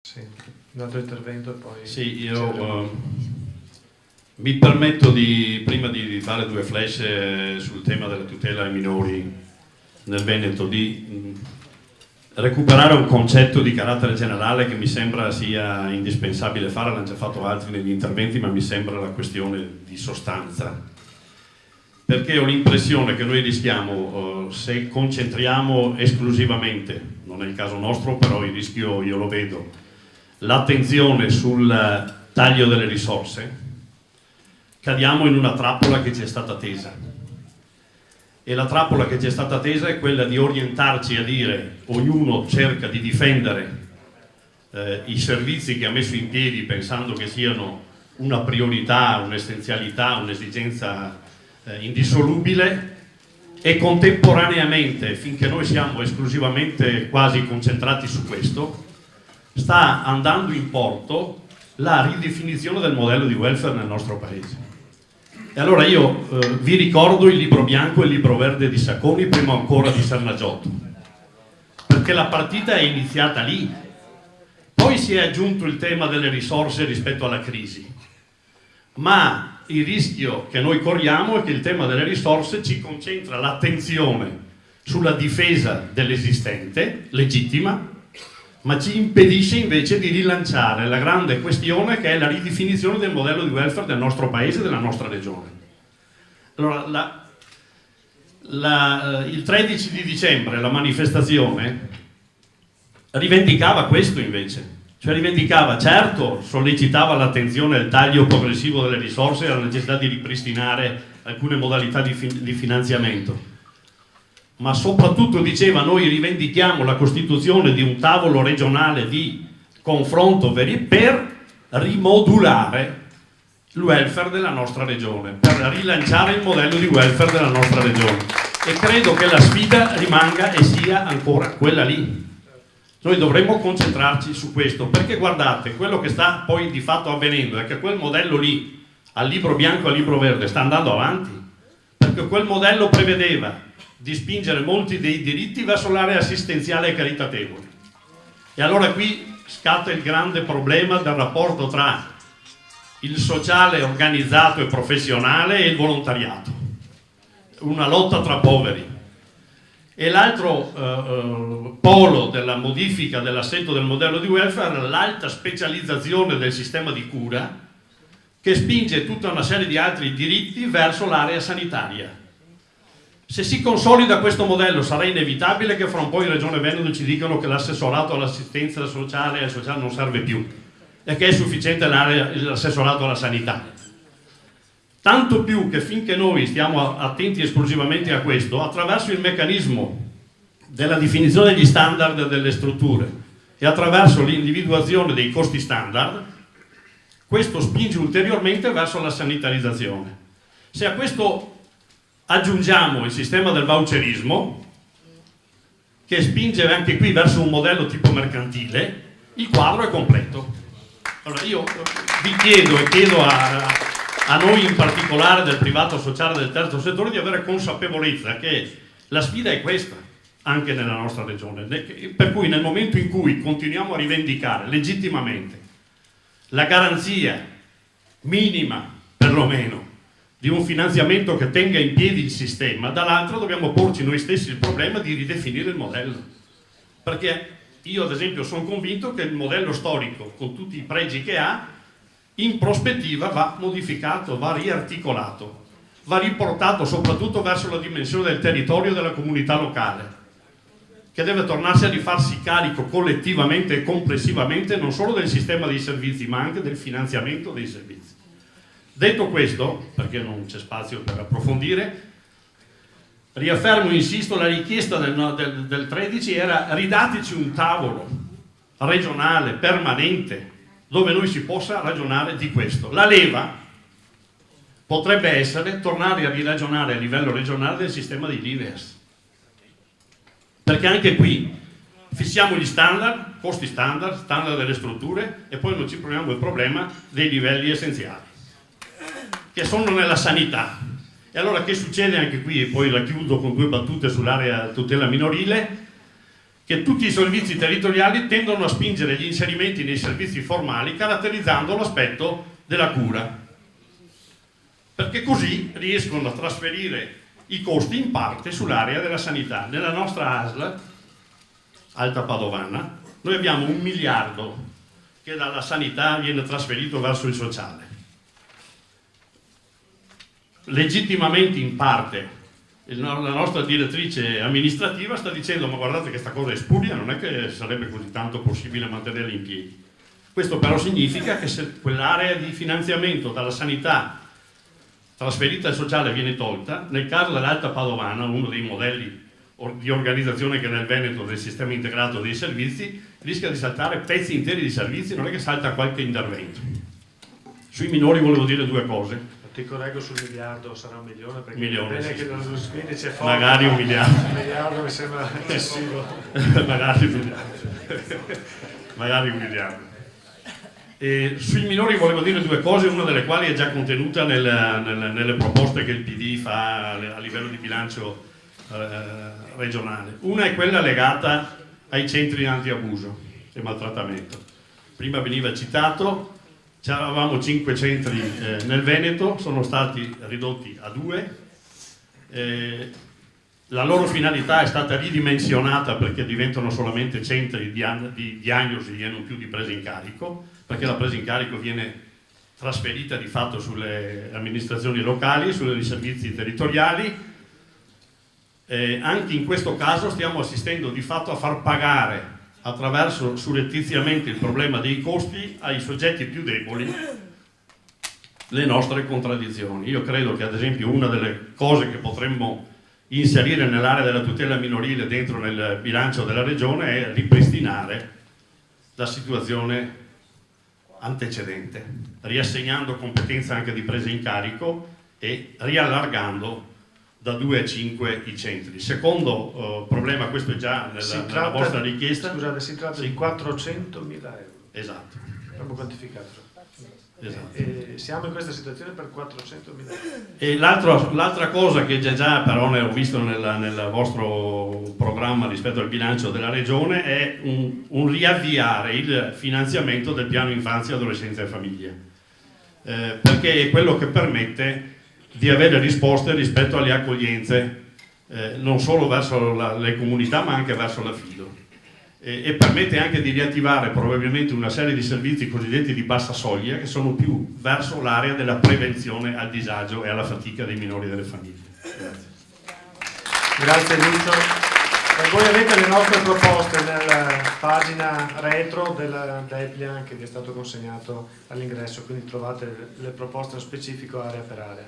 Sì, un altro intervento e poi... Sì, io mi permetto prima di fare due flash sul tema della tutela ai minori nel Veneto, di recuperare un concetto di carattere generale che mi sembra sia indispensabile fare, l'hanno già fatto altri negli interventi, ma mi sembra la questione di sostanza. Perché ho l'impressione che noi rischiamo, se concentriamo esclusivamente, non è il caso nostro, però il rischio io lo vedo, l'attenzione sul taglio delle risorse, cadiamo in una trappola che ci è stata tesa. E la trappola che ci è stata tesa è quella di orientarci a dire ognuno cerca di difendere i servizi che ha messo in piedi pensando che siano una priorità, un'essenzialità, un'esigenza indissolubile, e contemporaneamente, finché noi siamo esclusivamente quasi concentrati su questo, sta andando in porto la ridefinizione del modello di welfare nel nostro paese. E allora io vi ricordo il libro bianco e il libro verde di Sacconi, prima ancora di Sernagiotto, perché la partita è iniziata lì. Poi si è aggiunto il tema delle risorse rispetto alla crisi, ma il rischio che noi corriamo è che il tema delle risorse ci concentra l'attenzione sulla difesa dell'esistente, legittima, ma ci impedisce invece di rilanciare la grande questione che è la ridefinizione del modello di welfare del nostro paese e della nostra regione. Allora, il 13 di dicembre la manifestazione rivendicava questo invece, cioè rivendicava, certo, sollecitava l'attenzione al taglio progressivo delle risorse e alla necessità di ripristinare alcune modalità di finanziamento, ma soprattutto diceva: noi rivendichiamo la costituzione di un tavolo regionale di confronto per rimodulare il welfare della nostra regione, per rilanciare il modello di welfare della nostra regione, e credo che la sfida rimanga e sia ancora quella lì. Noi dovremmo concentrarci su questo, perché guardate, quello che sta poi di fatto avvenendo è che quel modello lì, al libro bianco e al libro verde, sta andando avanti, perché quel modello prevedeva di spingere molti dei diritti verso l'area assistenziale e caritatevole. E allora qui scatta il grande problema del rapporto tra il sociale organizzato e professionale e il volontariato, una lotta tra poveri. E l'altro polo della modifica dell'assetto del modello di welfare è l'alta specializzazione del sistema di cura, che spinge tutta una serie di altri diritti verso l'area sanitaria. Se si consolida questo modello sarà inevitabile che fra un po' in Regione Veneto ci dicano che l'assessorato all'assistenza sociale e al sociale non serve più e che è sufficiente l'assessorato alla sanità. Tanto più che finché noi stiamo attenti esclusivamente a questo, attraverso il meccanismo della definizione degli standard delle strutture e attraverso l'individuazione dei costi standard, questo spinge ulteriormente verso la sanitarizzazione. Se a questo aggiungiamo il sistema del voucherismo, che spinge anche qui verso un modello tipo mercantile, il quadro è completo. Allora io vi chiedo e chiedo a noi in particolare del privato sociale del terzo settore di avere consapevolezza che la sfida è questa anche nella nostra regione, per cui nel momento in cui continuiamo a rivendicare legittimamente la garanzia minima perlomeno di un finanziamento che tenga in piedi il sistema, dall'altro dobbiamo porci noi stessi il problema di ridefinire il modello, perché io ad esempio sono convinto che il modello storico, con tutti i pregi che ha, in prospettiva va modificato, va riarticolato, va riportato soprattutto verso la dimensione del territorio e della comunità locale, che deve tornarsi a rifarsi carico collettivamente e complessivamente non solo del sistema dei servizi ma anche del finanziamento dei servizi. Detto questo, perché non c'è spazio per approfondire, riaffermo, insisto, la richiesta del 13 era: ridateci un tavolo regionale, permanente, dove noi si possa ragionare di questo. La leva potrebbe essere tornare a riragionare a livello regionale del sistema dei LIVES, perché anche qui fissiamo gli standard, costi standard, standard delle strutture, e poi non ci poniamo il problema dei livelli essenziali, che sono nella sanità. E allora che succede anche qui, e poi la chiudo con due battute sull'area tutela minorile, che tutti i servizi territoriali tendono a spingere gli inserimenti nei servizi formali caratterizzando l'aspetto della cura, perché così riescono a trasferire i costi in parte sull'area della sanità. Nella nostra ASL Alta Padovana noi abbiamo 1 miliardo che dalla sanità viene trasferito verso il sociale. Legittimamente in parte la nostra direttrice amministrativa sta dicendo: ma guardate che questa cosa è spuria, non è che sarebbe così tanto possibile mantenerla in piedi. Questo però significa che se quell'area di finanziamento dalla sanità trasferita al sociale viene tolta, nel caso dell'Alta Padovana, uno dei modelli di organizzazione che nel Veneto del sistema integrato dei servizi, rischia di saltare pezzi interi di servizi, non è che salta qualche intervento. Sui minori volevo dire 2 cose. Ti correggo sul miliardo, sarà 1 milione, perché Milione, bene sì, che sì. lo squilli c'è forte. Magari 1 miliardo. 1 miliardo mi sembra eccessivo. Magari 1 miliardo. Magari 1 miliardo. E sui minori volevo dire 2 cose, una delle quali è già contenuta nelle proposte che il PD fa a livello di bilancio regionale. Una è quella legata ai centri anti-abuso e maltrattamento. Prima veniva citato, avevamo 5 centri nel Veneto, sono stati ridotti a 2. La loro finalità è stata ridimensionata perché diventano solamente centri di diagnosi e non più di presa in carico, perché la presa in carico viene trasferita di fatto sulle amministrazioni locali, sui servizi territoriali. Anche in questo caso stiamo assistendo di fatto a far pagare attraverso surrettiziamente il problema dei costi ai soggetti più deboli le nostre contraddizioni. Io credo che ad esempio una delle cose che potremmo inserire nell'area della tutela minorile dentro nel bilancio della regione è ripristinare la situazione antecedente, riassegnando competenza anche di presa in carico e riallargando da 2 a 5 i centri. Secondo problema, questo è già nella vostra richiesta. Scusate, si tratta di 400.000 euro. Esatto. Abbiamo quantificato. Esatto. E siamo in questa situazione per 400.000 euro. E l'altra cosa che già però ne ho visto nel vostro programma rispetto al bilancio della regione è un riavviare il finanziamento del piano infanzia, adolescenza e famiglia, perché è quello che permette di avere risposte rispetto alle accoglienze, non solo verso le comunità ma anche verso l'affido, e permette anche di riattivare probabilmente una serie di servizi cosiddetti di bassa soglia che sono più verso l'area della prevenzione al disagio e alla fatica dei minori e delle famiglie. Grazie Lucio. E voi avete le nostre proposte nella pagina retro del Deplian che vi è stato consegnato all'ingresso, quindi trovate le proposte specifico area per area.